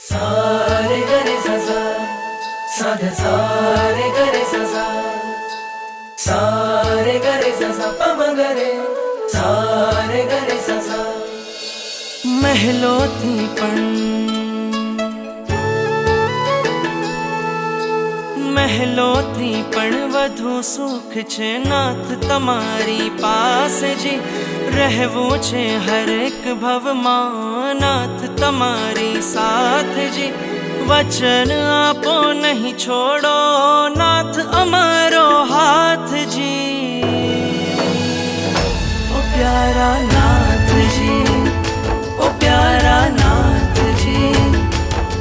सारे गरे ससा साध सारे गरे ससा सारे गरे ससा पम गरे सारे गरे ससा મહેલોથી પણ વધુ સુખ છે નાથ તમારી પાસે જી રહેવું છે હરેક ભવમાં નાથ તમારી સાથ જી વચન આપો નહીં છોડો નાથ અમારો હાથ જી ઓ પ્યારા નાથજી ઓ પ્યારા નાથજી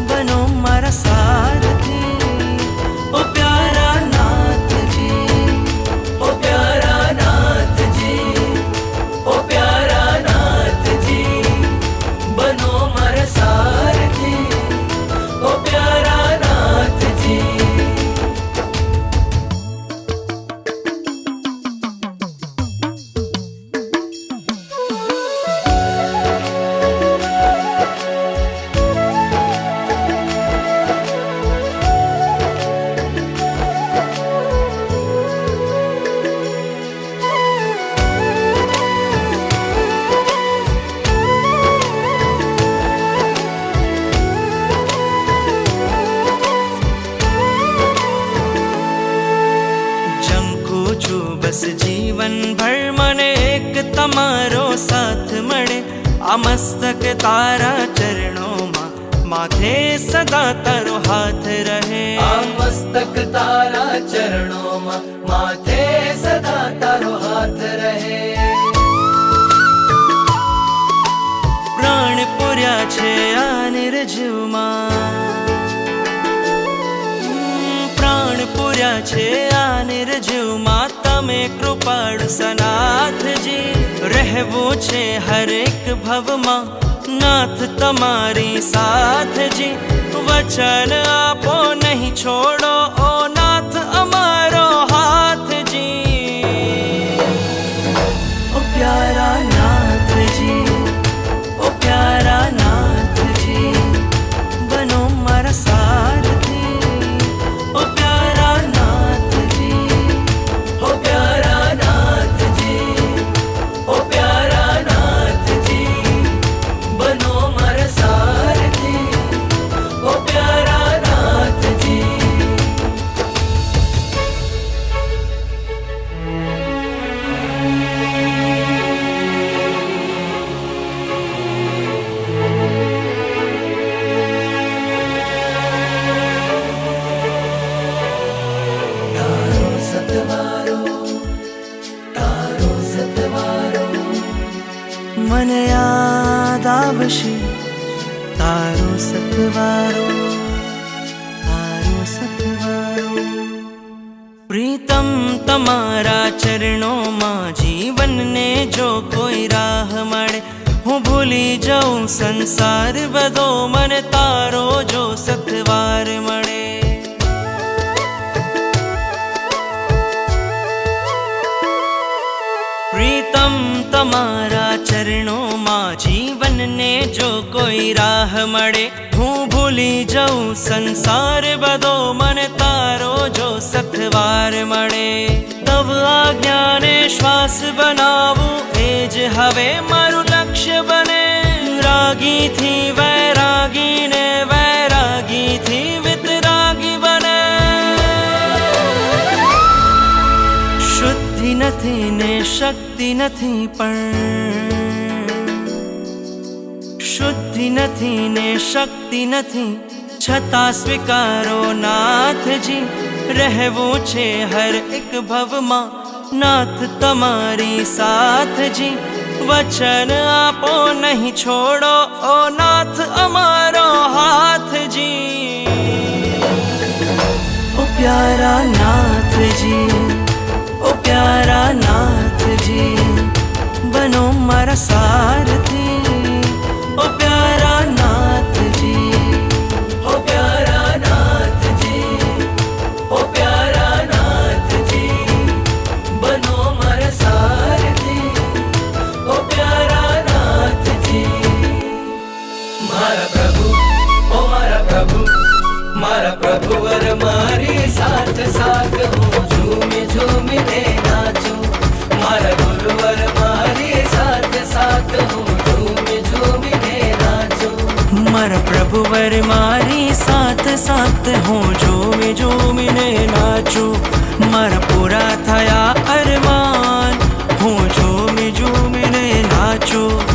બનો મારા સારથી ઓ પ્યારા નાથજી ओ प्यारा नाथ जी ओ प्यारा नाथ जी बनो मर सारथी ओ प्यारा नाथ जी બસ જીવન ભર મને એક તમારો સાથ મળે આ મસ્તક તારા ચરણોમાં માથે સદા તારો હાથ રહે आ मस्तक तारा चरणों माथे सदा तारो हाथ रहे પ્રાણ પૂર્યા છે આ નિર્જીવમાં પ્રાણ પૂર્યા છે આ નિર્જીવમાં તમે કૃપાળુ સનાથજી રહેવું છે હરેક ભવમાં નાથ તમારી સાથજી વચન આપો નહીં છોડો ઓ નાથ અમારો હાથજી ઓ પ્યારા નાથજી ઓ પ્યારા નાથજી બનો મારા સારથી ઓ પ્યારા નાથજી ओ प्यारा नाथ जी ओ प्यारा नाथ जी बनो मर सारथी ओ प्यारा नाथ जी तारो सतवारो तारो सतवारो મને યાદ આવશે તારો સતવારો તારો સતવારો પ્રીતમ તમારા ચરણોમાં જીવનને જો કોઈ રાહ મળે હું ભૂલી જાઉં સંસાર બધો મને તારો જો સતવાર મળે પ્રીતમ તમારા ચરણોમાં જીવનને જો કોઈ રાહ મળે હું ભૂલી જાઉં સંસાર બધો મને તારો જો સથવાર મળે તવ આજ્ઞાને શ્વાસ બનાવું એ જ હવે મારું લક્ષ્ય બને રાગીથી વૈરાગીને વૈરાગીથી વિતરાગી બને શુદ્ધિ નથી ને શક્તિ નથી પણ શુદ્ધિ નથી ને શક્તિ નથી છતાં સ્વીકારો નાથજી રહેવું છે હર એક ભવમાં નાથ તમારી સાથજી વચન આપો નહીં છોડો ઓ નાથ અમારો હાથજી ઓ પ્યારા નાથજી ઓ પ્યારા નાથજી બનો મારા સારથી ઓ પ્યારા નાથજી ओ प्यारा नाथ जी ओ प्यारा नाथ जी बनो मर सारथी ओ प्यारा नाथ जी मारा प्रभु ओ मारा પ્રભુવર મારી સાથ સાથ હું ઝૂમી ઝૂમીને નાચું. મારા ગુરુવર મારી સાથ સાથ હું ઝૂમી ઝૂમીને નાચું. મારા પ્રભુવર મારી સાથ સાથ હું ઝૂમી ઝૂમીને નાચું. મારા પૂરા થયા અરમાન હું ઝૂમી ઝૂમીને નાચું.